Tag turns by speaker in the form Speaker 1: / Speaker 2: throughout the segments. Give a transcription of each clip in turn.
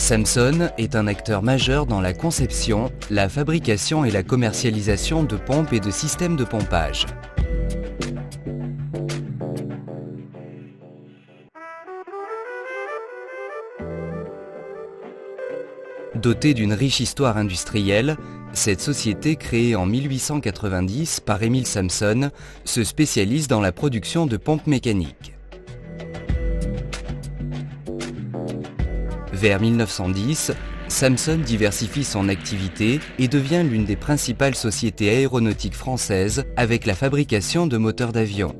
Speaker 1: Samson est un acteur majeur dans la conception, la fabrication et la commercialisation de pompes et de systèmes de pompage. Dotée d'une riche histoire industrielle, cette société créée en 1890 par Emil Samson se spécialise dans la production de pompes mécaniques. Vers 1910, Samson diversifie son activité et devient l'une des principales sociétés aéronautiques françaises avec la fabrication de moteurs d'avion.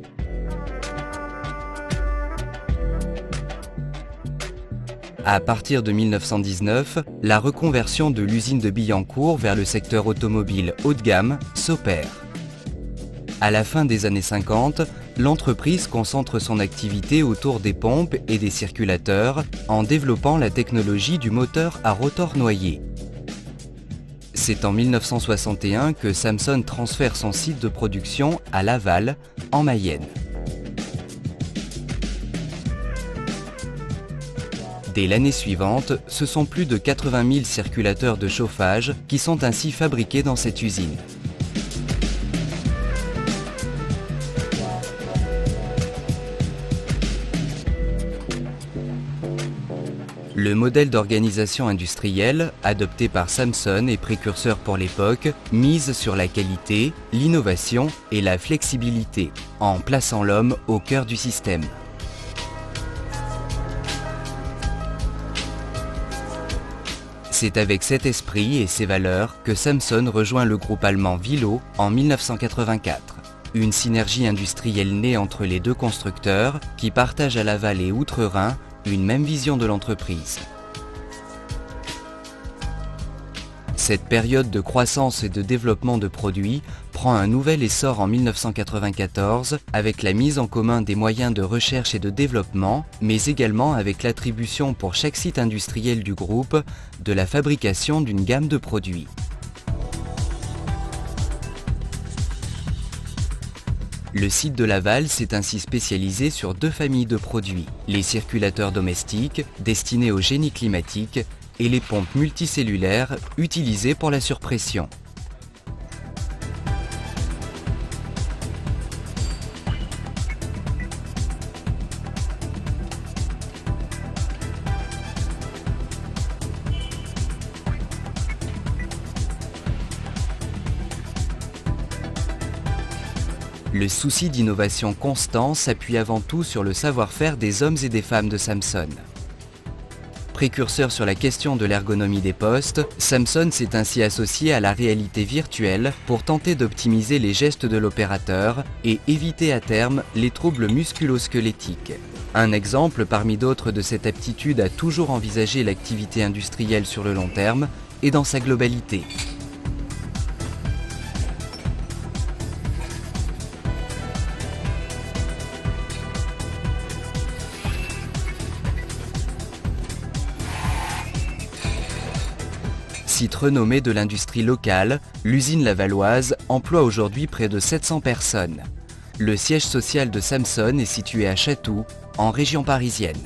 Speaker 1: À partir de 1919, la reconversion de l'usine de Billancourt vers le secteur automobile haut de gamme s'opère. À la fin des années 50, l'entreprise concentre son activité autour des pompes et des circulateurs en développant la technologie du moteur à rotor noyé. C'est en 1961 que Samson transfère son site de production à Laval, en Mayenne. Dès l'année suivante, ce sont plus de 80 000 circulateurs de chauffage qui sont ainsi fabriqués dans cette usine. Le modèle d'organisation industrielle, adopté par Samson et précurseur pour l'époque, mise sur la qualité, l'innovation et la flexibilité, en plaçant l'homme au cœur du système. C'est avec cet esprit et ces valeurs que Samson rejoint le groupe allemand Willow en 1984. Une synergie industrielle née entre les deux constructeurs qui partagent à Laval et Outre-Rhin une même vision de l'entreprise. Cette période de croissance et de développement de produits prend un nouvel essor en 1994 avec la mise en commun des moyens de recherche et de développement, mais également avec l'attribution pour chaque site industriel du groupe de la fabrication d'une gamme de produits. Le site de Laval s'est ainsi spécialisé sur deux familles de produits, les circulateurs domestiques destinés au génie climatique et les pompes multicellulaires utilisées pour la surpression. Le souci d'innovation constant s'appuie avant tout sur le savoir-faire des hommes et des femmes de Samson. Précurseur sur la question de l'ergonomie des postes, Samson s'est ainsi associé à la réalité virtuelle pour tenter d'optimiser les gestes de l'opérateur et éviter à terme les troubles musculo-squelettiques. Un exemple parmi d'autres de cette aptitude à toujours envisager l'activité industrielle sur le long terme et dans sa globalité. Site renommé de l'industrie locale, l'usine lavalloise emploie aujourd'hui près de 700 personnes. Le siège social de Samson est situé à Chatou, en région parisienne.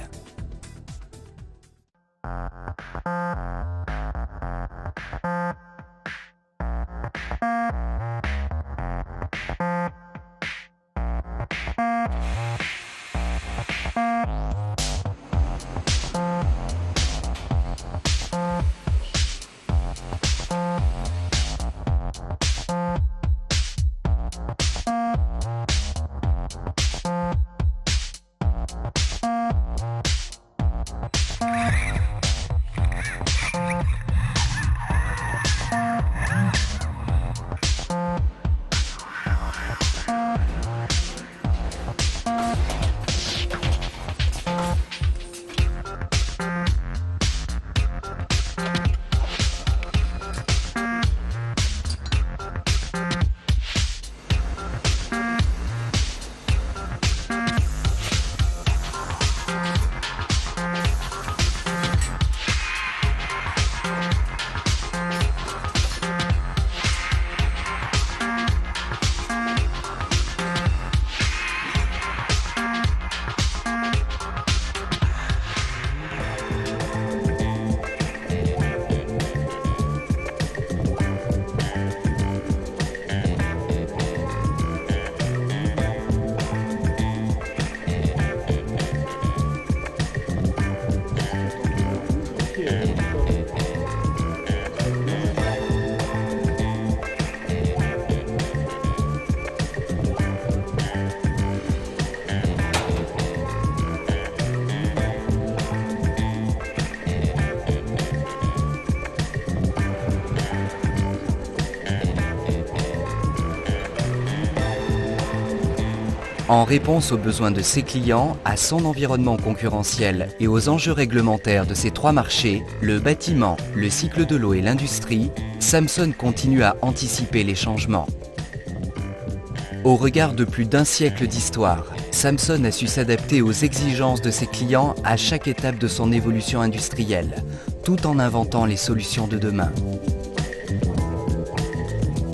Speaker 1: En réponse aux besoins de ses clients, à son environnement concurrentiel et aux enjeux réglementaires de ces trois marchés, le bâtiment, le cycle de l'eau et l'industrie, Samsung continue à anticiper les changements. Au regard de plus d'un siècle d'histoire, Samsung a su s'adapter aux exigences de ses clients à chaque étape de son évolution industrielle, tout en inventant les solutions de demain.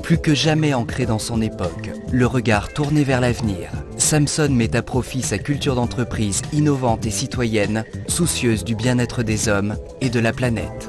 Speaker 1: Plus que jamais ancré dans son époque, le regard tourné vers l'avenir, Samsung met à profit sa culture d'entreprise innovante et citoyenne, soucieuse du bien-être des hommes et de la planète.